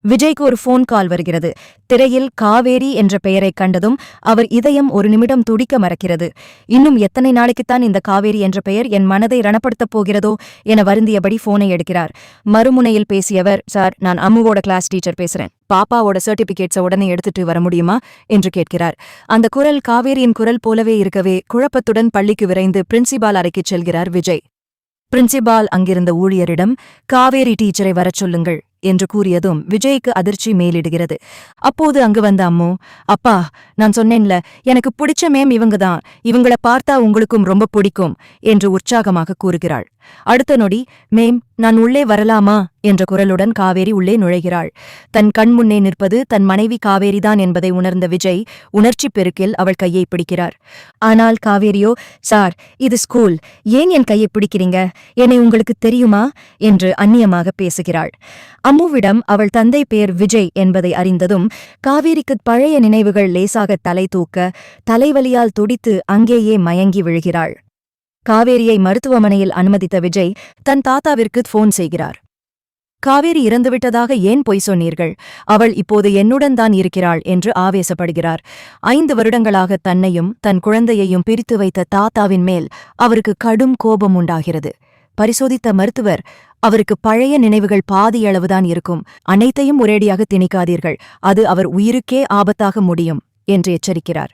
விஜய்க்கு ஒரு phone call வருகிறது. திரையில் காவேரி என்ற பெயரைக் கண்டதும் அவர் இதயம் ஒரு நிமிடம் துடிக்க மறக்கிறது. இன்னும் எத்தனை நாளைக்குத்தான் இந்த காவேரி என்ற பெயர் என் மனதை ரணப்படுத்தப் போகிறதோ என வருந்தியபடி போனை எடுக்கிறார். மறுமுனையில் பேசியவர், சார், நான் அம்முவோட கிளாஸ் டீச்சர் பேசுறேன். பாப்பாவோட சர்டிபிகேட்ஸை உடனே எடுத்துட்டு வர முடியுமா என்று கேட்கிறார். அந்த குரல் காவேரியின் குரல் போலவே இருக்கவே குழப்பத்துடன் பள்ளிக்கு விரைந்து பிரின்சிபால் அறைக்குச் செல்கிறார் விஜய். பிரின்சிபால் அங்கிருந்த ஊழியரிடம், காவேரி டீச்சரை வரச் சொல்லுங்கள் என்று கூறியதும் விஜய்க்கு அதிர்ச்சி மேலிடுகிறது. அப்போது அங்கு வந்த அம்மு, அப்பா, நான் சொன்னேன்ல, எனக்கு பிடிச்ச மேம் இவங்கதான், இவங்கள பார்த்தா உங்களுக்கும் ரொம்ப பிடிக்கும் என்று உற்சாகமாக கூறுகிறாள். அடுத்த நொடி, மேம், நான் உள்ளே வரலாமா என்ற குரலுடன் காவேரி உள்ளே நுழைகிறாள். தன் கண் முன்னே நிற்பது தன் மனைவி காவேரிதான் என்பதை உணர்ந்த விஜய் உணர்ச்சிப் பெருக்கில் அவள் கையை பிடிக்கிறார். ஆனால் காவேரியோ, சார், இது ஸ்கூல், ஏன் என் கையை பிடிக்கிறீங்க, என்னை உங்களுக்கு தெரியுமா என்று அந்நியமாக பேசுகிறாள். அம்முவிடம் அவள் தந்தை பேர் விஜய் என்பதை அறிந்ததும் காவேரிக்கு பழைய நினைவுகள் லேசாக தலை தூக்க தலைவலியால் துடித்து அங்கேயே மயங்கி விழுகிறாள். காவேரியை மருத்துவமனையில் அனுமதித்த விஜய் தன் தாத்தாவிற்கு போன் செய்கிறார். காவேரி இறந்துவிட்டதாக ஏன் பொய் சொன்னீர்கள், அவள் இப்போது என்னுடன் தான் இருக்கிறாள் என்று ஆவேசப்படுகிறார். 5 வருடங்களாக தன்னையும் தன் குழந்தையையும் பிரித்து வைத்த தாத்தாவின் மேல் அவருக்கு கடும் கோபம் உண்டாகிறது. பரிசோதித்த மருத்துவர், அவருக்கு பழைய நினைவுகள் பாதியளவுதான் இருக்கும், அனைத்தையும் ஒரேடியாக திணிக்காதீர்கள், அது அவர் உயிருக்கே ஆபத்தாக முடியும் என்று எச்சரிக்கிறார்.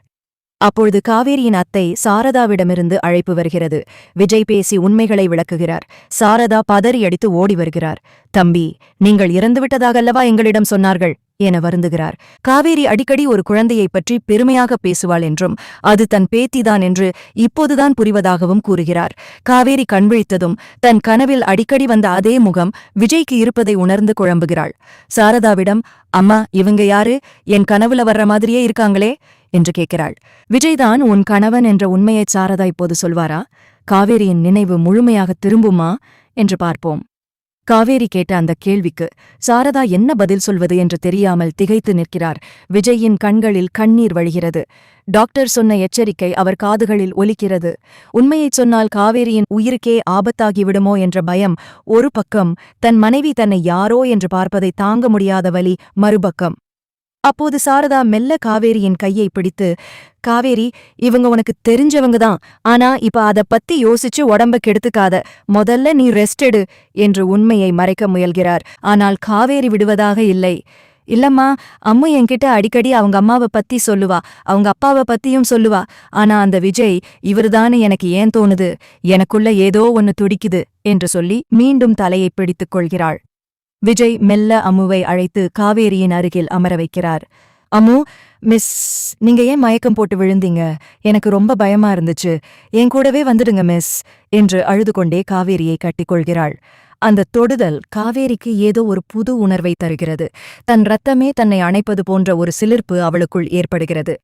அப்பொழுது காவேரியின் அத்தை சாரதாவிடமிருந்து அழைப்பு வருகிறது. விஜய் பேசி உண்மைகளை விளக்குகிறார். சாரதா பதறியடித்து ஓடி வருகிறார். தம்பி, நீங்கள் இறந்துவிட்டதாகல்லவா எங்களிடம் சொன்னார்கள் என வருந்துகிறார். காவேரி அடிக்கடி ஒரு குழந்தையைப் பற்றி பெருமையாக பேசுவாள் என்றும் அது தன் பேத்திதான் என்று இப்போதுதான் புரிவதாகவும் கூறுகிறார். காவேரி கண்விழித்ததும் தன் கனவில் அடிக்கடி வந்த அதே முகம் விஜய்க்கு இருப்பதை உணர்ந்து குழம்புகிறாள். சாரதாவிடம், அம்மா, இவங்க யாரு, என் கனவுல வர்ற மாதிரியே இருக்காங்களே என்று கேட்கிறாள். விஜய்தான் உன் கணவன் என்ற உண்மையை சாரதா இப்போது சொல்வாரா? காவேரியின் நினைவு முழுமையாக திரும்புமா என்று பார்ப்போம். காவேரி கேட்ட அந்த கேள்விக்கு சாரதா என்ன பதில் சொல்வது என்று தெரியாமல் திகைத்து நிற்கிறார். விஜயின் கண்களில் கண்ணீர் வழிகிறது. டாக்டர் சொன்ன எச்சரிக்கை அவர் காதுகளில் ஒலிக்கிறது. உண்மையைச் சொன்னால் காவேரியின் உயிருக்கே ஆபத்தாகிவிடுமோ என்ற பயம் ஒரு பக்கம், தன் மனைவி தன்னை யாரோ என்று பார்ப்பதை தாங்க முடியாத வலி மறுபக்கம். அப்போது சாரதா மெல்ல காவேரியின் கையை பிடித்து, காவேரி, இவங்க உனக்கு தெரிஞ்சவங்கதான், ஆனா இப்ப அத பத்தி யோசிச்சு உடம்ப கெடுத்துக்காத, முதல்ல நீ ரெஸ்ட் எடு என்று உண்மையை மறைக்க முயல்கிறார். ஆனால் காவேரி விடுவதாக இல்லை. இல்லம்மா, அம்மு என்கிட்ட அடிக்கடி அவங்க அம்மாவை பத்தி சொல்லுவா, அவங்க அப்பாவை பத்தியும் சொல்லுவா, ஆனா அந்த விஜய் இவருதானு எனக்கு ஏன் தோணுது, எனக்குள்ள ஏதோ ஒன்னு துடிக்குது என்று சொல்லி மீண்டும் தலையை பிடித்துக் கொள்கிறாள். விஜய் மெல்ல அம்முவை அழைத்து காவேரியின் அருகில் அமர வைக்கிறார். அம்மு, மிஸ், நீங்க ஏன் மயக்கம் போட்டு விழுந்தீங்க, எனக்கு ரொம்ப பயமா இருந்துச்சு, என் கூடவே வந்துடுங்க மிஸ் என்று அழுது கொண்டே காவேரியை கட்டிக்கொள்கிறாள். அந்த தொடுதல் காவேரிக்கு ஏதோ ஒரு புது உணர்வை தருகிறது. தன் இரத்தமே தன்னை அணைப்பது போன்ற ஒரு சிலிர்ப்பு அவளுக்குள் ஏற்படுகிறது.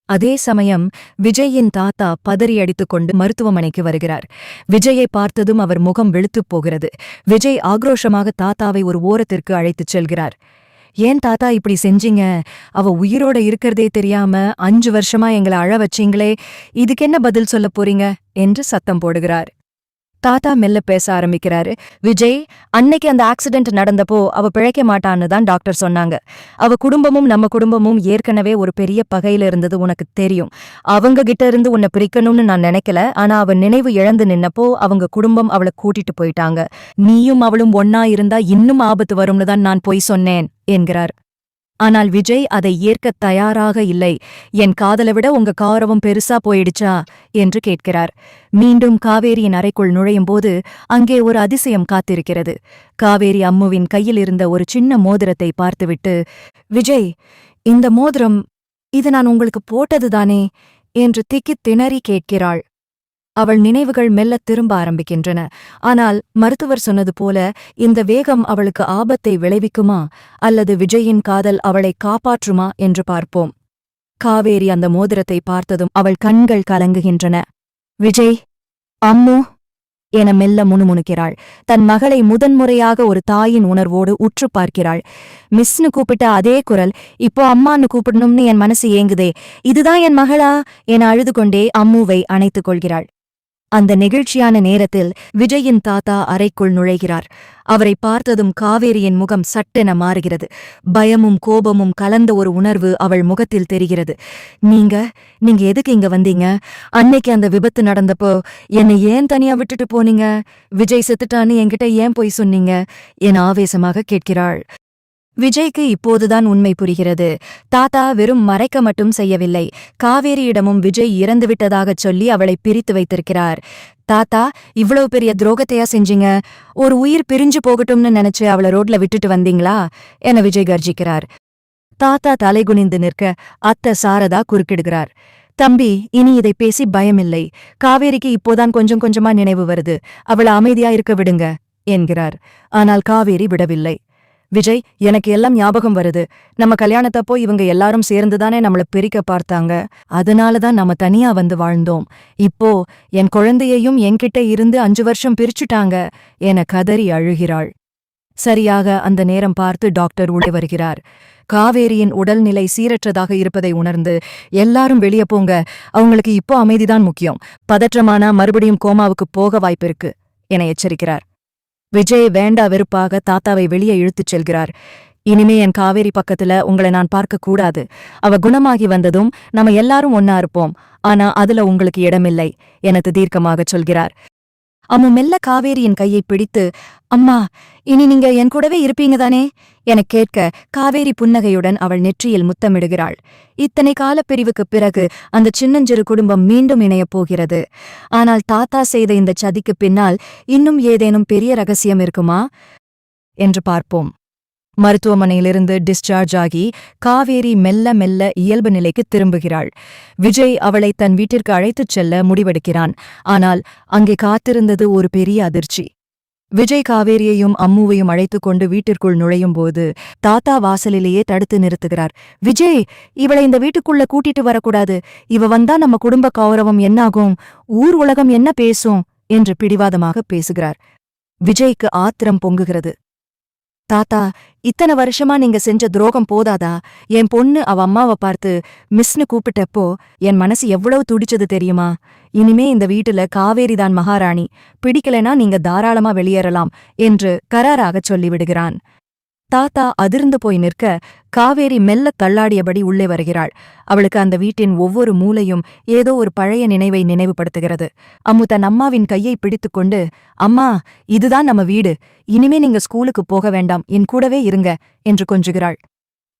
அதே சமயம் விஜயின் தாத்தா பதறியடித்துக் கொண்டு மருத்துவமனைக்கு வருகிறார். விஜயை பார்த்ததும் அவர் முகம் வெளுத்துப் போகிறது. விஜய் ஆக்ரோஷமாக தாத்தாவை ஒரு ஓரத்திற்கு அழைத்துச் செல்கிறார். ஏன் தாத்தா இப்படி செஞ்சீங்க, அவ உயிரோட இருக்கிறதே தெரியாம 5 வருஷமா எங்களை அழ வச்சீங்களே, இதுக்கென்ன பதில் சொல்லப் போறீங்க என்று சத்தம் போடுகிறார். தாத்தா மெல்ல பேச ஆரம்பிக்கிறாரு. விஜய், அன்னைக்கு அந்த ஆக்சிடென்ட் நடந்தப்போ அவ பிழைக்க மாட்டான்னு தான் டாக்டர் சொன்னாங்க. அவ குடும்பமும் நம்ம குடும்பமும் ஏற்கனவே ஒரு பெரிய பகையில இருந்தது உனக்கு தெரியும். அவங்க கிட்ட இருந்து உன்னை பிரிக்கணும்னு நான் நினைக்கல, ஆனா அவ நினைவு இழந்து நின்னப்போ அவங்க குடும்பம் அவளை கூட்டிட்டு போயிட்டாங்க. நீயும் அவளும் ஒன்னா இருந்தா இன்னும் ஆபத்து வரும்னு தான் நான் பொய் சொன்னேன் என்கிறார். ஆனால் விஜய் அதை ஏற்கத் தயாராக இல்லை. என் காதலை விட உங்க கௌரவம் பெருசா போயிடுச்சா என்று கேட்கிறார். மீண்டும் காவேரியின் அறைக்குள் நுழையும்போது அங்கே ஒரு அதிசயம் காத்திருக்கிறது. காவேரி அம்முவின் கையில் இருந்த ஒரு சின்ன மோதிரத்தை பார்த்துவிட்டு, விஜய், இந்த மோதிரம், இது நான் உங்களுக்கு போட்டதுதானே என்று திக்கித் திணறி கேட்கிறாள். அவள் நினைவுகள் மெல்ல திரும்ப ஆரம்பிக்கின்றன. ஆனால் மருத்துவர் சொன்னது போல இந்த வேகம் அவளுக்கு ஆபத்தை விளைவிக்குமா அல்லது விஜயின் காதல் அவளை காப்பாற்றுமா என்று பார்ப்போம். காவேரி அந்த மோதிரத்தை பார்த்ததும் அவள் கண்கள் கலங்குகின்றன. விஜய், அம்மு என மெல்ல முணுமுணுக்கிறாள். தன் மகளை முதன்முறையாக ஒரு தாயின் உணர்வோடு உற்று பார்க்கிறாள். மிஸ்னு கூப்பிட்ட அதே குரல் இப்போ அம்மான்னு கூப்பிடணும்னு என் மனசு ஏங்குதே, இதுதான் என் மகளா என அழுது கொண்டே அம்முவை அணைத்துக் கொள்கிறாள். அந்த நெகிழ்ச்சியான நேரத்தில் விஜயின் தாத்தா அறைக்குள் நுழைகிறார். அவரை பார்த்ததும் காவேரியின் முகம் சட்டென மாறுகிறது. பயமும் கோபமும் கலந்த ஒரு உணர்வு அவள் முகத்தில் தெரிகிறது. நீங்க எதுக்கு இங்க வந்தீங்க? அன்னைக்கு அந்த விபத்து நடந்தப்போ என்னை ஏன் தனியா விட்டுட்டு போனீங்க? விஜய் செத்துட்டான்னு என்கிட்ட ஏன் போய் சொன்னீங்க என ஆவேசமாக கேட்கிறாள். விஜய்க்கு இப்போதுதான் உண்மை புரிகிறது. தாத்தா வெறும் மறைக்க மட்டும் செய்யவில்லை, காவேரியிடமும் விஜய் இறந்துவிட்டதாகச் சொல்லி அவளை பிரித்து வைத்திருக்கிறார். தாத்தா, இவ்வளவு பெரிய துரோகத்தையா செஞ்சீங்க? ஒரு உயிர் பிரிஞ்சு போகட்டும்னு நினைச்சு அவளை ரோட்ல விட்டுட்டு வந்தீங்களா என விஜய் கர்ஜிக்கிறார். தாத்தா தலைகுனிந்து நிற்க அத்தை சாரதா குறுக்கிடுகிறார். தம்பி, இனி இதை பேசி பயமில்லை. காவேரிக்கு இப்போதான் கொஞ்சம் கொஞ்சமா நினைவு வருது. அவளை அமைதியா இருக்க விடுங்க என்கிறார். ஆனால் காவேரி விடவில்லை. விஜய், எனக்கு எல்லாம் ஞாபகம் வருது. நம்ம கல்யாணத்தப்போ இவங்க எல்லாரும் சேர்ந்துதானே நம்மள பிரிக்க பார்த்தாங்க. அதனாலதான் நம்ம தனியா வந்து வாழ்ந்தோம். இப்போ என் குழந்தையையும் என்கிட்ட இருந்து 5 வருஷம் பிரிச்சுட்டாங்க என கதறி அழுகிறாள். சரியாக அந்த நேரம் பார்த்து டாக்டர் உள்ளே வருகிறார். காவேரியின் உடல்நிலை சீரற்றதாக இருப்பதை உணர்ந்து, எல்லாரும் வெளியே போங்க, அவங்களுக்கு இப்போ அமைதிதான் முக்கியம். பதற்றமானா மறுபடியும் கோமாவுக்கு போக வாய்ப்பிருக்கு என எச்சரிக்கிறார். விஜய் வேண்டா வெறுப்பாக தாத்தாவை வெளியே இழுத்துச் செல்கிறார். இனிமே என் காவேரி பக்கத்துல உங்களை நான் பார்க்க கூடாது. அவ குணமாகி வந்ததும் நம்ம எல்லாரும் ஒன்னா இருப்போம். ஆனா அதுல உங்களுக்கு இடமில்லை என தீர்க்கமாகச் சொல்கிறார். அம்மு மெல்ல காவேரியின் கையை பிடித்து, அம்மா, இனி நீங்க என் கூடவே இருப்பீங்க தானே எனக் கேட்க, காவேரி புன்னகையுடன் அவள் நெற்றியில் முத்தமிடுகிறாள். இத்தனை காலப்பிரிவுக்குப் பிறகு அந்த சின்னஞ்சிறு குடும்பம் மீண்டும் இணையப் போகிறது. ஆனால் தாத்தா செய்த இந்த சதிக்குப் பின்னால் இன்னும் ஏதேனும் பெரிய ரகசியம் இருக்குமா என்று பார்ப்போம். மருத்துவமனையிலிருந்து டிஸ்சார்ஜ் ஆகி காவேரி மெல்ல மெல்ல இயல்பு நிலைக்கு திரும்புகிறாள். விஜய் அவளை தன் வீட்டிற்கு அழைத்துச் செல்ல முடிவெடுக்கிறான். ஆனால் அங்கே காத்திருந்தது ஒரு பெரிய அதிர்ச்சி. விஜய் காவேரியையும் அம்முவையும் அழைத்துக் கொண்டு வீட்டிற்குள் நுழையும்போது தாத்தா வாசலிலேயே தடுத்து நிறுத்துகிறார். விஜய், இவளை இந்த வீட்டுக்குள்ள கூட்டிட்டு வரக்கூடாது. இவ வந்தா நம்ம குடும்ப கௌரவம் என்னாகும், ஊர் உலகம் என்ன பேசும் என்று பிடிவாதமாக பேசுகிறார். விஜய்க்கு ஆத்திரம் பொங்குகிறது. தாத்தா, இத்தனை வருஷமா நீங்க செஞ்ச துரோகம் போதாதா? என் பொண்ணு அவ அம்மாவை பார்த்து மிஸ்னு கூப்பிட்டப்போ என் மனசு எவ்வளவு துடிச்சது தெரியுமா? இனிமே இந்த வீட்டுல காவேரிதான் மகாராணி. பிடிக்கலனா நீங்க தாராளமா வெளியேறலாம் என்று கராராகச் சொல்லிவிடுகிறான். தாத்தா அதிர்ந்து போய் நிற்க, காவேரி மெல்ல தள்ளாடியபடி உள்ளே வருகிறாள். அவளுக்கு அந்த வீட்டின் ஒவ்வொரு மூலையும் ஏதோ ஒரு பழைய நினைவை நினைவுபடுத்துகிறது. அம்மு தன் அம்மாவின் கையை பிடித்துக்கொண்டு, அம்மா, இதுதான் நம்ம வீடு. இனிமே நீங்க ஸ்கூலுக்கு போக வேண்டாம், என் கூடவே இருங்க என்று கொஞ்சுகிறாள்.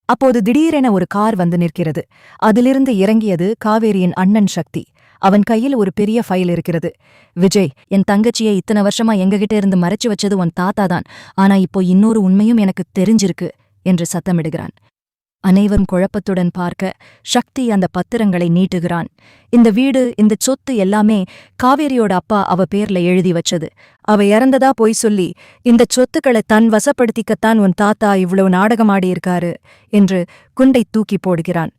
அப்போது திடீரென ஒரு கார் வந்து நிற்கிறது. அதிலிருந்து இறங்கியது காவேரியின் அண்ணன் சக்தி. அவன் கையில் ஒரு பெரிய ஃபைல் இருக்கிறது. விஜய், என் தங்கச்சியை இத்தனை வருஷமா எங்ககிட்ட இருந்து மறைச்சு வச்சது உன் தாத்தாதான். ஆனா இப்போ இன்னொரு உண்மையும் எனக்கு தெரிஞ்சிருக்கு என்று சத்தமிடுகிறான். அனைவரும் குழப்பத்துடன் பார்க்க சக்தி அந்த பத்திரங்களை நீட்டுகிறான். இந்த வீடு, இந்த சொத்து எல்லாமே காவேரியோட அப்பா அவ பேர்ல எழுதி வச்சது. அவ இறந்ததா போய் சொல்லி இந்த சொத்துக்களை தன் வசப்படுத்திக்கத்தான் உன் தாத்தா இவ்வளவு நாடகமாடியிருக்காரு என்று குண்டை தூக்கி போடுகிறான்.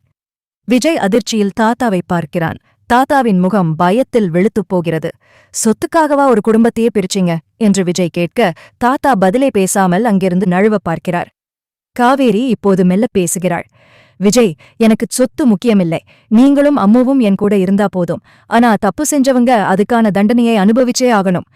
விஜய் அதிர்ச்சியில் தாத்தாவை பார்க்கிறான். தாத்தாவின் முகம் பயத்தில் வெளுத்துப் போகிறது. சொத்துக்காகவா ஒரு குடும்பத்தையே பிரிச்சிங்க என்று விஜய் கேட்க, தாத்தா பதிலே பேசாமல் அங்கிருந்து நழுவ பார்க்கிறார். காவேரி இப்போது மெல்ல பேசுகிறாள். விஜய், எனக்கு சொத்து முக்கியமில்லை. நீங்களும் அம்முவும் என் கூட இருந்தா போதும். ஆனா தப்பு செஞ்சவங்க அதுக்கான தண்டனையை அனுபவிச்சே ஆகணும்.